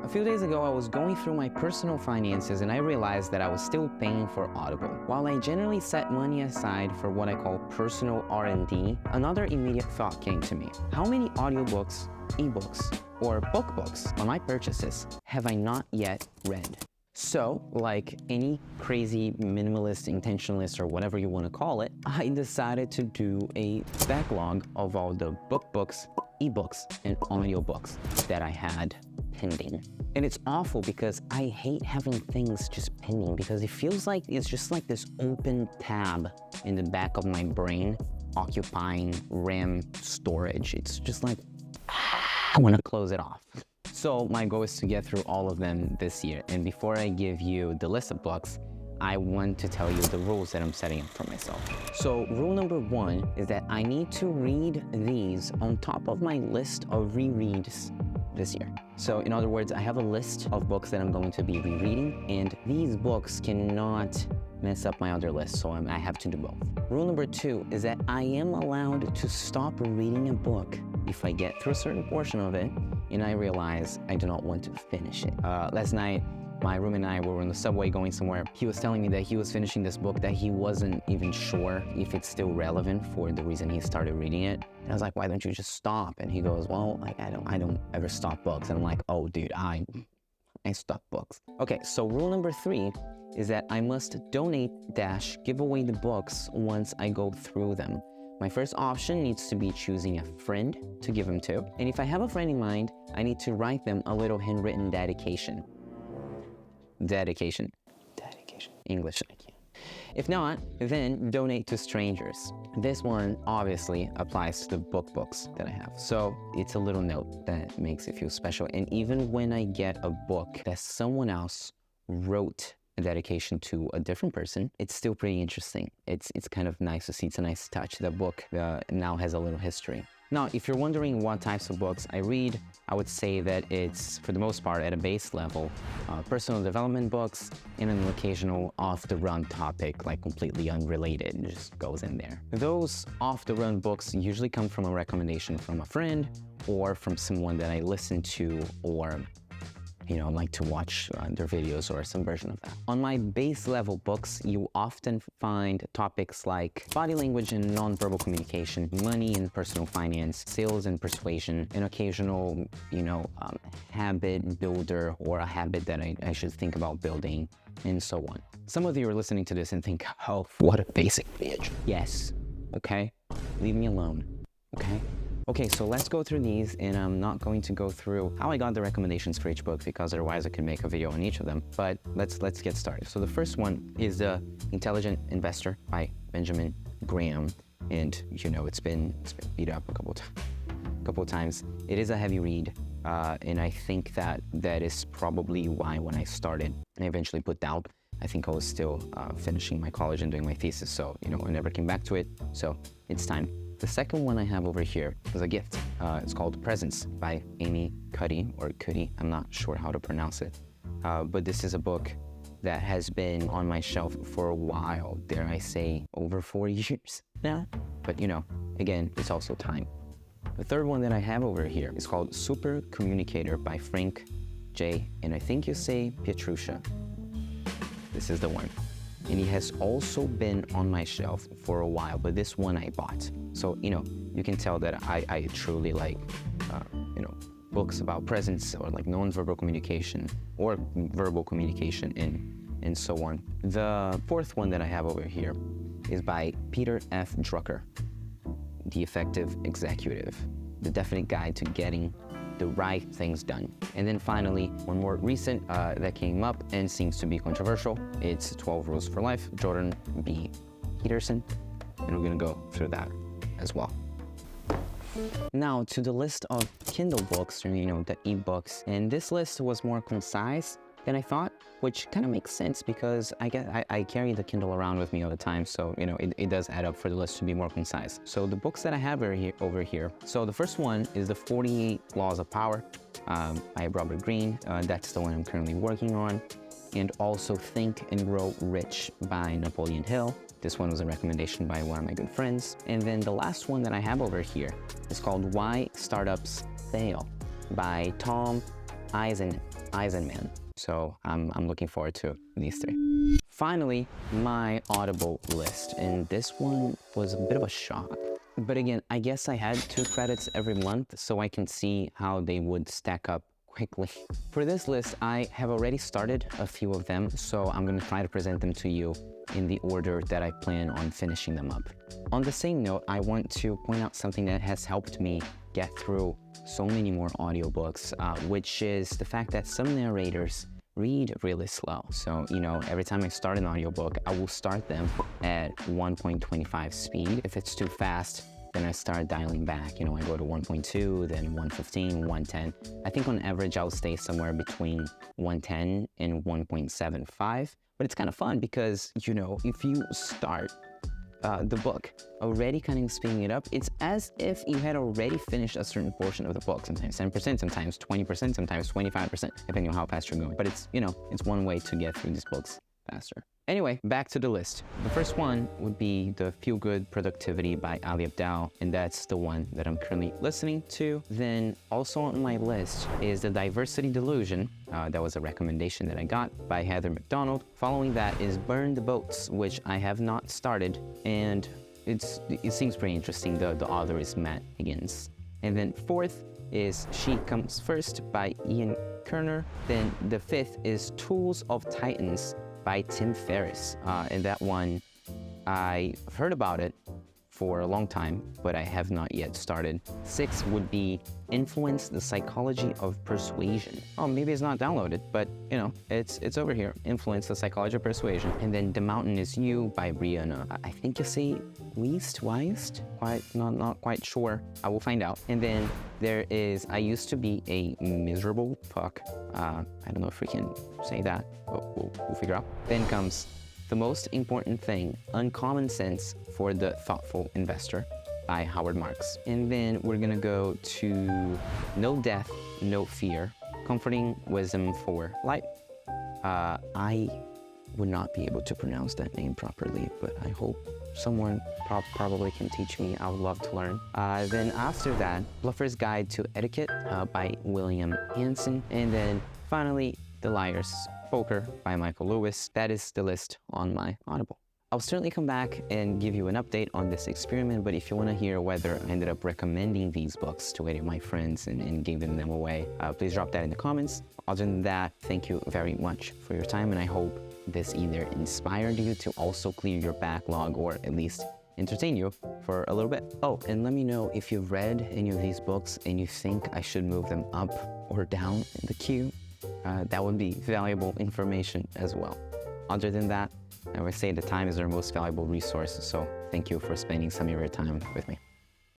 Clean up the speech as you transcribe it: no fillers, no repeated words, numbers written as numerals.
A few days ago, I was going through my personal finances and I realized that I was still paying for Audible. While I generally set money aside for what I call personal R&D, another immediate thought came to me. How many audiobooks, ebooks, or bookbooks on my purchases have I not yet read? So, like any crazy minimalist, intentionalist, or whatever you want to call it, I decided to do a backlog of all the books, ebooks, and audiobooks that I had pending. And it's awful because I hate having things just pending because it feels like it's just like this open tab in the back of my brain occupying RAM storage. It's just like, I want to close it off. So my goal is to get through all of them this year. And before I give you the list of books, I want to tell you the rules that I'm setting up for myself. So rule number 1 is that I need to read these on top of my list of rereads this year. So in other words, I have a list of books that I'm going to be rereading, and these books cannot mess up my other list, so I have to do both. Rule number 2 is that I am allowed to stop reading a book if I get through a certain portion of it and I realize I do not want to finish it. Last night, my roommate and I were on the subway going somewhere. He was telling me that he was finishing this book that he wasn't even sure if it's still relevant for the reason he started reading it. And I was like, why don't you just stop? And he goes, well, like I don't ever stop books. And I'm like, oh dude, I stop books. Okay, so rule number 3 is that I must donate-give away the books once I go through them. My first option needs to be choosing a friend to give them to. And if I have a friend in mind, I need to write them a little handwritten dedication. Dedication. English. If not, then donate to strangers. This one obviously applies to the books that I have. So it's a little note that makes it feel special. And even when I get a book that someone else wrote a dedication to a different person, it's still pretty interesting. It's kind of nice to see. It's a nice touch. The book now has a little history. Now, if you're wondering what types of books I read, I would say that it's, for the most part, at a base level, personal development books and an occasional off-the-run topic, like completely unrelated, it just goes in there. Those off-the-run books usually come from a recommendation from a friend or from someone that I listen to or like to watch their videos or some version of that. On my base level books, you often find topics like body language and nonverbal communication, money and personal finance, sales and persuasion, an occasional, habit builder or a habit that I should think about building, and so on. Some of you are listening to this and think, oh, what a basic bitch. Yes, okay? Leave me alone, okay? Okay, so let's go through these, and I'm not going to go through how I got the recommendations for each book because otherwise I could make a video on each of them, but let's get started. So the first one is The Intelligent Investor by Benjamin Graham, and it's been beat up a couple times. It is a heavy read, and I think that is probably why when I started, I eventually put down. I think I was still finishing my college and doing my thesis, so I never came back to it, so it's time. The second one I have over here is a gift. It's called Presence by Amy Cuddy, or Cuddy, I'm not sure how to pronounce it. But this is a book that has been on my shelf for a while, dare I say, over 4 years now. But again, it's also time. The third one that I have over here is called Supercommunicator by Frank J. and I think you say Petrusha. This is the one. And it has also been on my shelf for a while, but this one I bought. So, you can tell that I truly like, books about presence or like nonverbal communication or verbal communication and so on. The fourth one that I have over here is by Peter F. Drucker, The Effective Executive, The Definite Guide to Getting the Right Things Done. And then finally, one more recent that came up and seems to be controversial. It's 12 Rules for Life, Jordan B. Peterson, and we're gonna go through that as well. Now to the list of Kindle books, or the ebooks, and this list was more concise than I thought, which kind of makes sense because I carry the Kindle around with me all the time, so it does add up for the list to be more concise. So the books that I have over here. So the first one is The 48 Laws of Power by Robert Greene. That's the one I'm currently working on. And also Think and Grow Rich by Napoleon Hill. This one was a recommendation by one of my good friends. And then the last one that I have over here is called Why Startups Fail by Tom Eisenmann. Eisenmann. So I'm looking forward to these three. Finally, my Audible list, and this one was a bit of a shock. But again, I guess I had 2 credits every month, so I can see how they would stack up quickly. For this list, I have already started a few of them, so I'm gonna try to present them to you in the order that I plan on finishing them up. On the same note, I want to point out something that has helped me get through so many more audiobooks, which is the fact that some narrators read really slow. So, you know, every time I start an audiobook, I will start them at 1.25 speed. If it's too fast, then I start dialing back. You know, I go to 1.2, then 1.15, 1.10. I think on average, I'll stay somewhere between 1.10 and 1.75. But it's kind of fun because, you know, if you start the book already kind of speeding it up, it's as if you had already finished a certain portion of the book, sometimes 10%, sometimes 20%, sometimes 25%, depending on how fast you're going. But it's, you know, it's one way to get through these books faster. Anyway, back to the list. The first one would be The Feel Good Productivity by Ali Abdaal, and that's the one that I'm currently listening to. Then also on my list is The Diversity Delusion. That was a recommendation that I got by Heather McDonald. Following that is Burn the Boats, which I have not started, and it seems pretty interesting. The author is Matt Higgins. And then fourth is She Comes First by Ian Kerner. Then the fifth is Tools of Titans by Tim Ferris. And that one, I've heard about it for a long time, but I have not yet started. 6 would be Influence: The Psychology of Persuasion. Oh, maybe it's not downloaded, but you know, it's over here. Influence: The Psychology of Persuasion. And then The Mountain Is You by Brianna. I think you say Wiest? Not quite sure. I will find out. And then there is I Used to Be a Miserable Fuck. I don't know if we can say that, but we'll figure out. Then comes The Most Important Thing: Uncommon Sense for the Thoughtful Investor by Howard Marks. And then we're gonna go to No Death, No Fear: Comforting Wisdom for Life. I would not be able to pronounce that name properly, but I hope someone probably can teach me. I would love to learn. Then after that, Bluffer's Guide to Etiquette by William Hanson. And then finally, The Liar's Poker by Michael Lewis. That is the list on my Audible. I'll certainly come back and give you an update on this experiment, but if you want to hear whether I ended up recommending these books to any of my friends and giving them away, please drop that in the comments. Other than that, thank you very much for your time, and I hope this either inspired you to also clear your backlog or at least entertain you for a little bit. Oh, and let me know if you've read any of these books and you think I should move them up or down in the queue. That would be valuable information as well. Other than that, I would say the time is our most valuable resource, so thank you for spending some of your time with me.